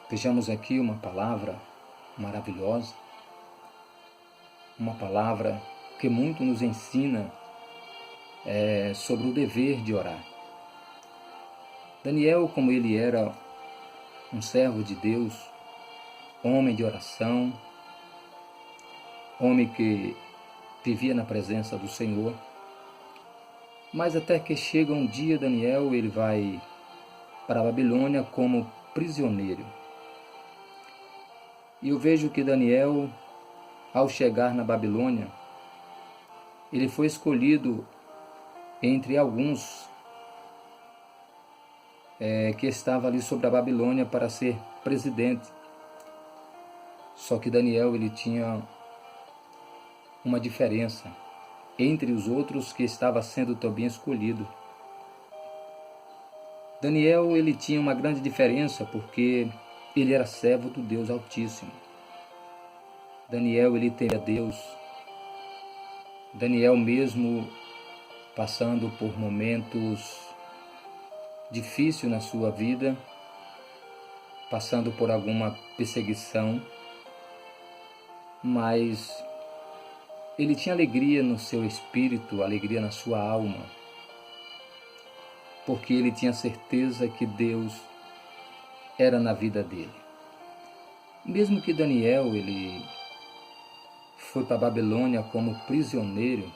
Vejamos aqui uma palavra maravilhosa, uma palavra que muito nos ensina sobre o dever de orar. Daniel, como ele era um servo de Deus, homem de oração, homem que vivia na presença do Senhor, mas até que chega um dia, Daniel, ele vai para a Babilônia como prisioneiro. E eu vejo que Daniel, ao chegar na Babilônia, ele foi escolhido entre alguns que estavam ali sobre a Babilônia para ser presidente. Só que Daniel, ele tinha uma diferença entre os outros que estava sendo também escolhido. Daniel, ele tinha uma grande diferença porque ele era servo do Deus Altíssimo. Daniel, ele temia Deus. Daniel, mesmo passando por momentos difíceis na sua vida, passando por alguma perseguição, mas ele tinha alegria no seu espírito, alegria na sua alma, porque ele tinha certeza que Deus era na vida dele. Mesmo que Daniel ele foi para a Babilônia como prisioneiro,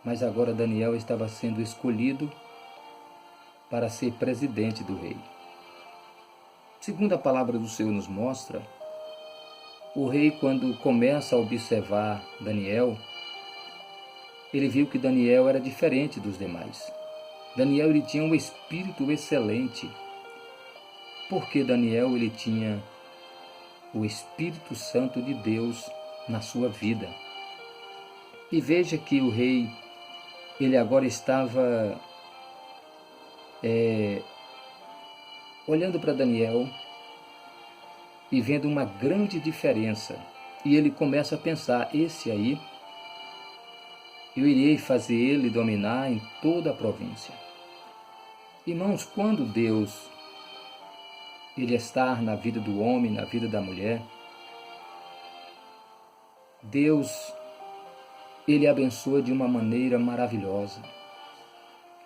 mas agora Daniel estava sendo escolhido para ser presidente do rei. Segundo a palavra do Senhor nos mostra, o rei, quando começa a observar Daniel, ele viu que Daniel era diferente dos demais. Daniel ele tinha um espírito excelente, porque Daniel ele tinha o Espírito Santo de Deus na sua vida. E veja que o rei, ele agora estava olhando para Daniel e vendo uma grande diferença. E ele começa a pensar, esse aí, eu irei fazer ele dominar em toda a província. Irmãos, quando Deus ele está na vida do homem, na vida da mulher, Deus ele abençoa de uma maneira maravilhosa.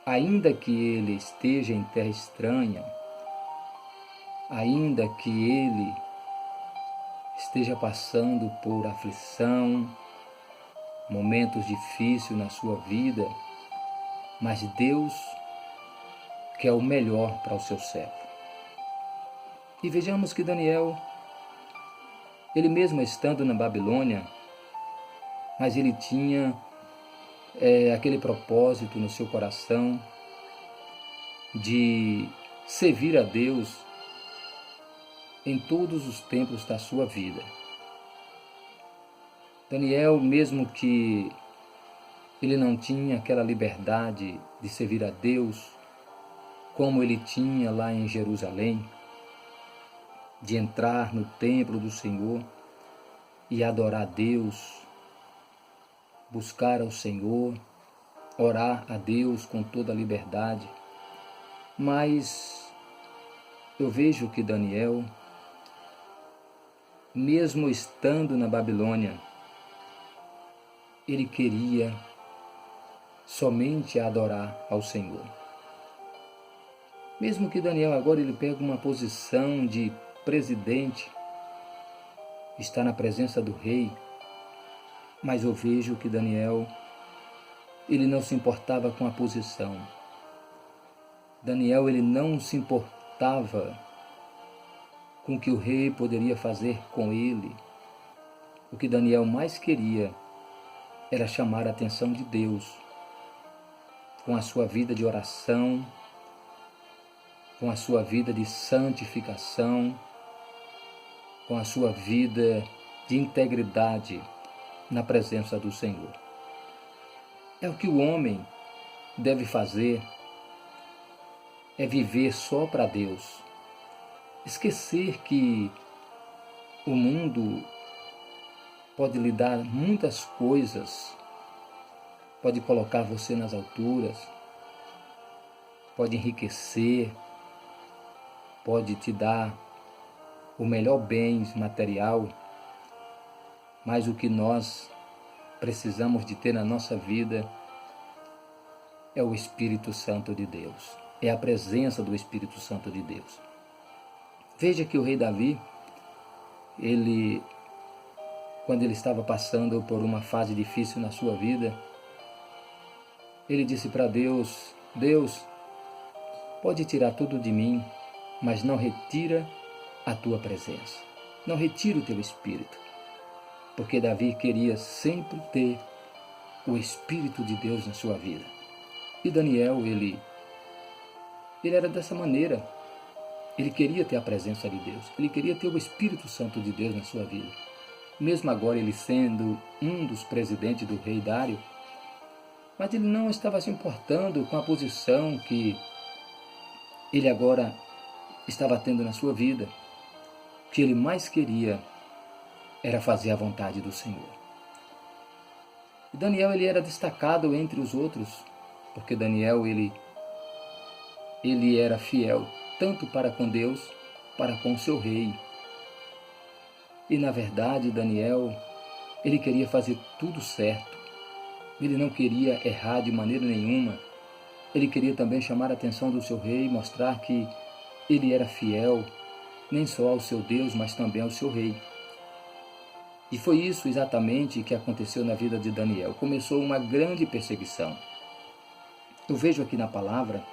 Ainda que ele esteja em terra estranha, ainda que ele esteja passando por aflição, momentos difíceis na sua vida, mas Deus quer o melhor para o seu servo. E vejamos que Daniel, ele mesmo estando na Babilônia, mas ele tinha aquele propósito no seu coração de servir a Deus em todos os tempos da sua vida. Daniel, mesmo que ele não tinha aquela liberdade de servir a Deus como ele tinha lá em Jerusalém, de entrar no templo do Senhor e adorar a Deus, buscar ao Senhor, orar a Deus com toda a liberdade. Mas eu vejo que Daniel, mesmo estando na Babilônia, ele queria somente adorar ao Senhor. Mesmo que Daniel agora ele pega uma posição de presidente, está na presença do rei, mas eu vejo que Daniel, ele não se importava com a posição. Daniel, ele não se importava com o que o rei poderia fazer com ele. O que Daniel mais queria era chamar a atenção de Deus, com a sua vida de oração, com a sua vida de santificação, com a sua vida de integridade na presença do Senhor. É o que o homem deve fazer, é viver só para Deus. Esquecer que o mundo pode lhe dar muitas coisas, pode colocar você nas alturas, pode enriquecer, pode te dar o melhor bem material, mas o que nós precisamos de ter na nossa vida é o Espírito Santo de Deus, é a presença do Espírito Santo de Deus. Veja que o rei Davi, quando ele estava passando por uma fase difícil na sua vida, ele disse para Deus: Deus, pode tirar tudo de mim, mas não retira a tua presença, não retira o teu Espírito, porque Davi queria sempre ter o Espírito de Deus na sua vida. E Daniel, ele era dessa maneira. Ele queria ter a presença de Deus, ele queria ter o Espírito Santo de Deus na sua vida. Mesmo agora ele sendo um dos presidentes do rei Dário, mas ele não estava se importando com a posição que ele agora estava tendo na sua vida. O que ele mais queria era fazer a vontade do Senhor. E Daniel, ele era destacado entre os outros, porque Daniel, ele era fiel tanto para com Deus, para com seu rei. E na verdade, Daniel, ele queria fazer tudo certo. Ele não queria errar de maneira nenhuma. Ele queria também chamar a atenção do seu rei, mostrar que ele era fiel, nem só ao seu Deus, mas também ao seu rei. E foi isso exatamente que aconteceu na vida de Daniel. Começou uma grande perseguição. Eu vejo aqui na palavra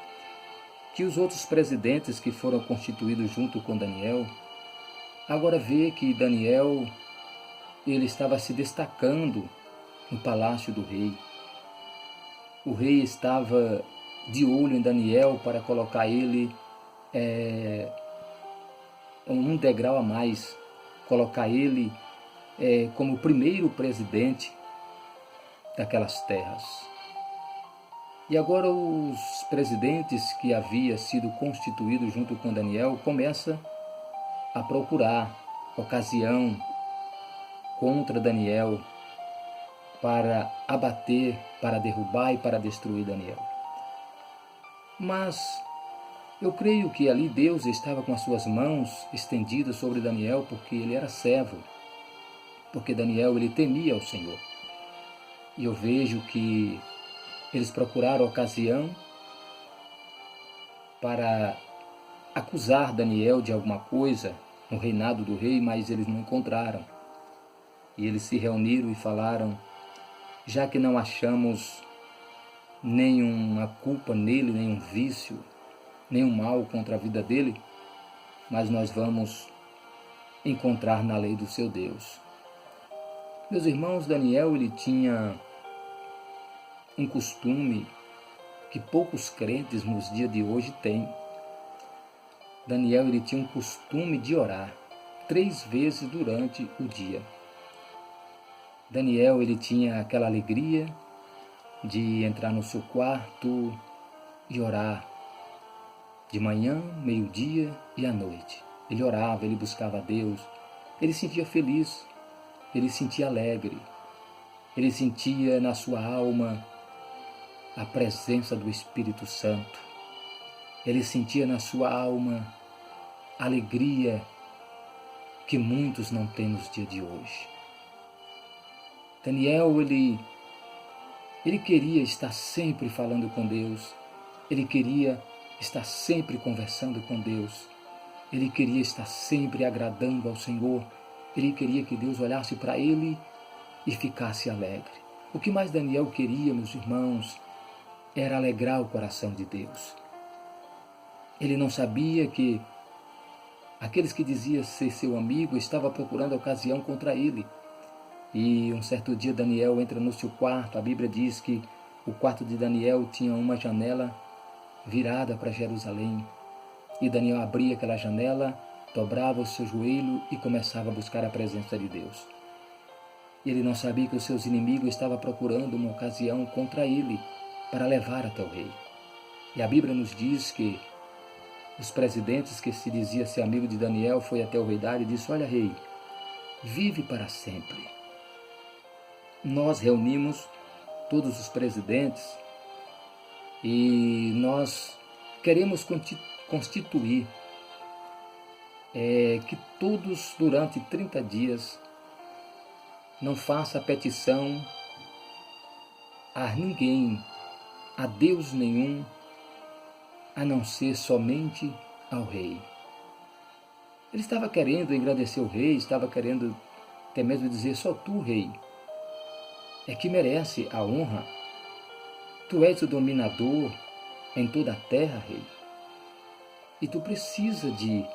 que os outros presidentes que foram constituídos junto com Daniel, agora vê que Daniel, ele estava se destacando no palácio do rei. O rei estava de olho em Daniel para colocar ele um degrau a mais, colocar ele como o primeiro presidente daquelas terras. E agora os presidentes que havia sido constituídos junto com Daniel começam a procurar ocasião contra Daniel para abater, para derrubar e para destruir Daniel. Mas eu creio que ali Deus estava com as suas mãos estendidas sobre Daniel, porque ele era servo, porque Daniel, ele temia ao Senhor. E eu vejo que eles procuraram ocasião para acusar Daniel de alguma coisa no reinado do rei, mas eles não encontraram. E eles se reuniram e falaram: já que não achamos nenhuma culpa nele, nenhum vício, nenhum mal contra a vida dele, mas nós vamos encontrar na lei do seu Deus. Meus irmãos, Daniel, ele tinha um costume que poucos crentes nos dias de hoje têm. Daniel, ele tinha um costume de orar 3 vezes durante o dia. Daniel, ele tinha aquela alegria de entrar no seu quarto e orar de manhã, meio-dia e à noite. Ele orava, ele buscava a Deus, ele se sentia feliz, ele se sentia alegre, ele sentia na sua alma a presença do Espírito Santo. Ele sentia na sua alma a alegria que muitos não têm nos dias de hoje. Daniel, ele queria estar sempre falando com Deus, ele queria estar sempre conversando com Deus, ele queria estar sempre agradando ao Senhor, ele queria que Deus olhasse para ele e ficasse alegre. O que mais Daniel queria, meus irmãos, era alegrar o coração de Deus. Ele não sabia que aqueles que diziam ser seu amigo estavam procurando ocasião contra ele. E um certo dia Daniel entra no seu quarto. A Bíblia diz que o quarto de Daniel tinha uma janela virada para Jerusalém. E Daniel abria aquela janela, dobrava o seu joelho e começava a buscar a presença de Deus. Ele não sabia que os seus inimigos estavam procurando uma ocasião contra ele para levar até o rei. E a Bíblia nos diz que os presidentes que se dizia ser amigo de Daniel foi até o rei Dário e disse: olha, rei, vive para sempre. Nós reunimos todos os presidentes e nós queremos constituir que todos durante 30 dias não faça petição a ninguém, a Deus nenhum, a não ser somente ao rei. Ele estava querendo engrandecer o rei, estava querendo até mesmo dizer: só tu, rei, é que merece a honra. Tu és o dominador em toda a terra, rei. E tu precisa de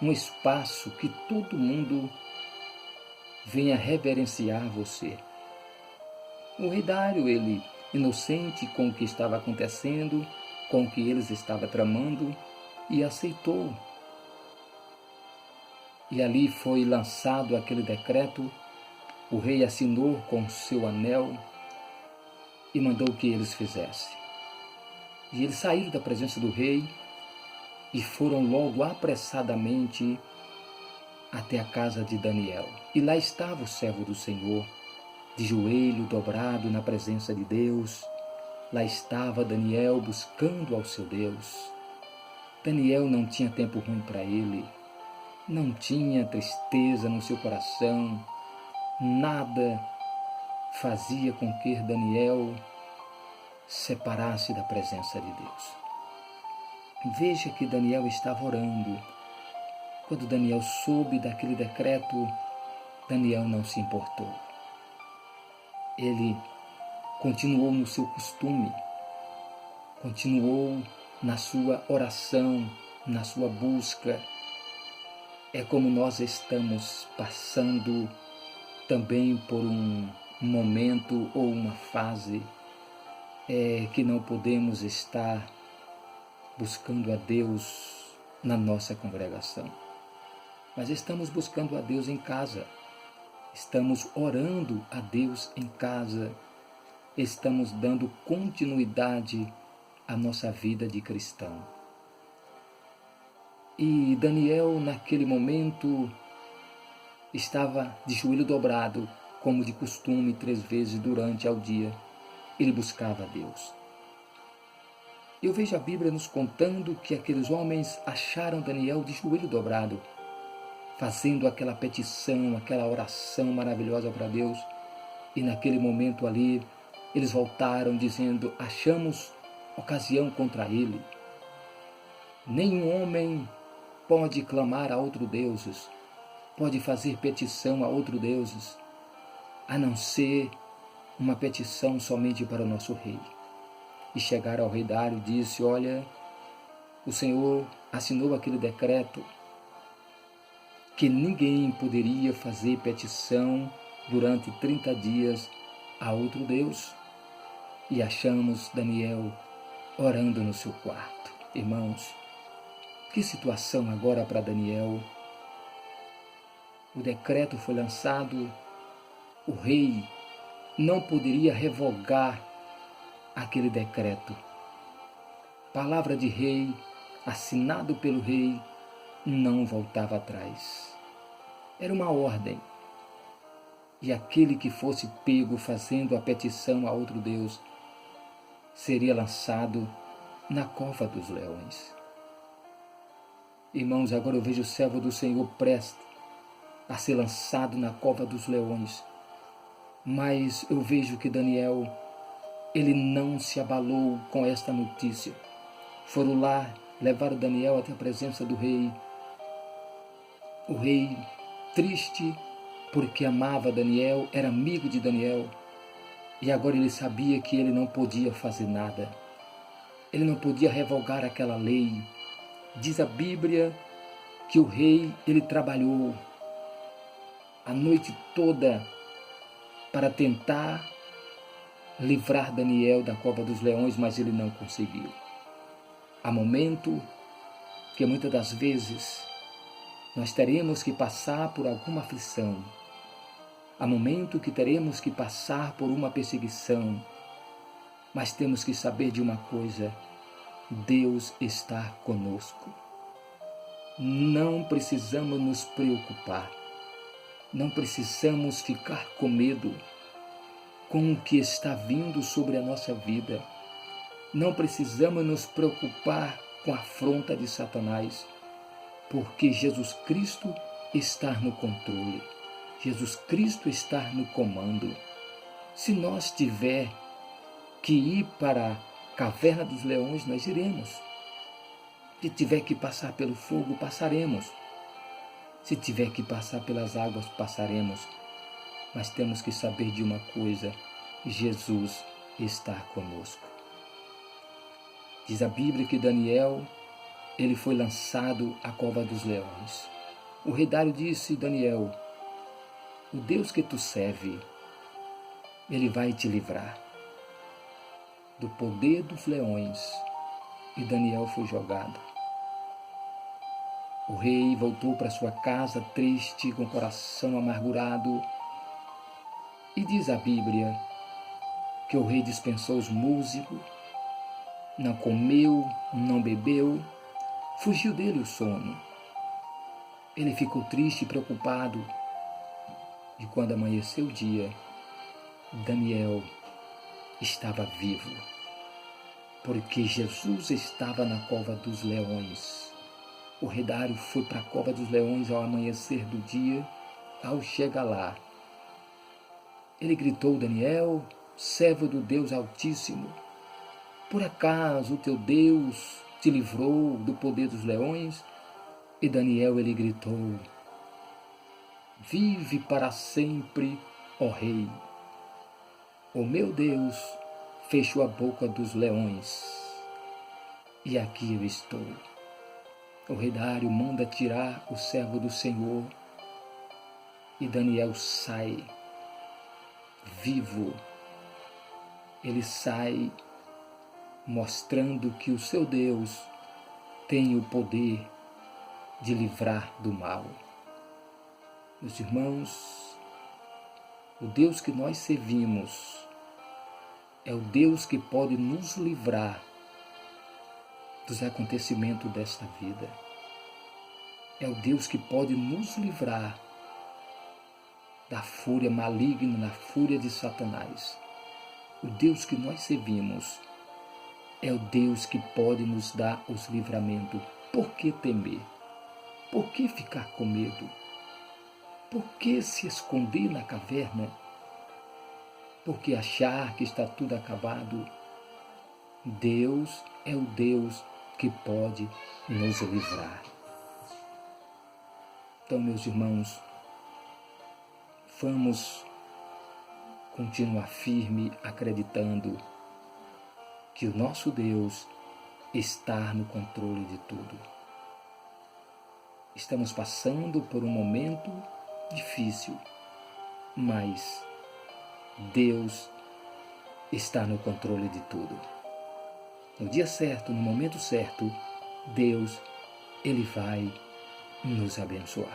um espaço que todo mundo venha reverenciar você. O rei Dário, ele, inocente com o que estava acontecendo, com o que eles estavam tramando, e aceitou. E ali foi lançado aquele decreto, o rei assinou com seu anel e mandou que eles fizessem. E eles saíram da presença do rei e foram logo apressadamente até a casa de Daniel. E lá estava o servo do Senhor, de joelho dobrado na presença de Deus. Lá estava Daniel buscando ao seu Deus. Daniel não tinha tempo ruim para ele, não tinha tristeza no seu coração, nada fazia com que Daniel separasse da presença de Deus. Veja que Daniel estava orando. Quando Daniel soube daquele decreto, Daniel não se importou. Ele continuou no seu costume, continuou na sua oração, na sua busca. É como nós estamos passando também por um momento ou uma fase que não podemos estar buscando a Deus na nossa congregação. Mas estamos buscando a Deus em casa, estamos orando a Deus em casa, estamos dando continuidade à nossa vida de cristão. E Daniel, naquele momento, estava de joelho dobrado, como de costume, 3 vezes durante ao dia. Ele buscava a Deus. Eu vejo a Bíblia nos contando que aqueles homens acharam Daniel de joelho dobrado, fazendo aquela petição, aquela oração maravilhosa para Deus. E naquele momento ali, eles voltaram dizendo: achamos ocasião contra ele. Nenhum homem pode clamar a outro deuses, pode fazer petição a outro deuses, a não ser uma petição somente para o nosso rei. E chegaram ao rei Dário e disse: olha, o Senhor assinou aquele decreto que ninguém poderia fazer petição durante 30 dias a outro Deus. E achamos Daniel orando no seu quarto. Irmãos, que situação agora para Daniel. O decreto foi lançado, o rei não poderia revogar aquele decreto. Palavra de rei, assinado pelo rei, não voltava atrás. Era uma ordem. E aquele que fosse pego fazendo a petição a outro Deus seria lançado na cova dos leões. Irmãos, agora eu vejo o servo do Senhor prestes a ser lançado na cova dos leões. Mas eu vejo que Daniel, ele não se abalou com esta notícia. Foram lá, levaram Daniel até a presença do rei. O rei, triste porque amava Daniel, era amigo de Daniel, e agora ele sabia que ele não podia fazer nada. Ele não podia revogar aquela lei. Diz a Bíblia que o rei, ele trabalhou a noite toda para tentar livrar Daniel da cova dos leões, mas ele não conseguiu. Há momento que muitas das vezes nós teremos que passar por alguma aflição. Há momento que teremos que passar por uma perseguição, mas temos que saber de uma coisa: Deus está conosco. Não precisamos nos preocupar, não precisamos ficar com medo com o que está vindo sobre a nossa vida. Não precisamos nos preocupar com a afronta de Satanás. porque Jesus Cristo está no controle. Jesus Cristo está no comando. Se nós tiver que ir para a caverna dos leões, nós iremos. Se tiver que passar pelo fogo, passaremos. Se tiver que passar pelas águas, passaremos. Mas temos que saber de uma coisa: Jesus está conosco. Diz a Bíblia que Daniel, ele foi lançado à cova dos leões. O rei Dário disse: Daniel, o Deus que tu serve, ele vai te livrar do poder dos leões. E Daniel foi jogado. O rei voltou para sua casa triste, com o coração amargurado. E diz a Bíblia que o rei dispensou os músicos, não comeu, não bebeu, fugiu dele o sono. Ele ficou triste e preocupado. E quando amanheceu o dia, Daniel estava vivo, porque Jesus estava na cova dos leões. O rei Dário foi para a cova dos leões ao amanhecer do dia. Ao chegar lá, ele gritou: Daniel, servo do Deus Altíssimo, por acaso o teu Deus te livrou do poder dos leões? E Daniel, ele gritou: vive para sempre, ó rei. O meu Deus fechou a boca dos leões, e aqui eu estou. O rei Dário manda tirar o servo do Senhor, e Daniel sai vivo. Ele sai mostrando que o seu Deus tem o poder de livrar do mal. Meus irmãos, o Deus que nós servimos é o Deus que pode nos livrar dos acontecimentos desta vida. É o Deus que pode nos livrar da fúria maligna, da fúria de Satanás. O Deus que nós servimos é o Deus que pode nos dar os livramentos. Por que temer? Por que ficar com medo? Por que se esconder na caverna? Por que achar que está tudo acabado? Deus é o Deus que pode nos livrar. Então, meus irmãos, vamos continuar firme acreditando que o nosso Deus está no controle de tudo. Estamos passando por um momento difícil, mas Deus está no controle de tudo. No dia certo, no momento certo, Deus, ele vai nos abençoar.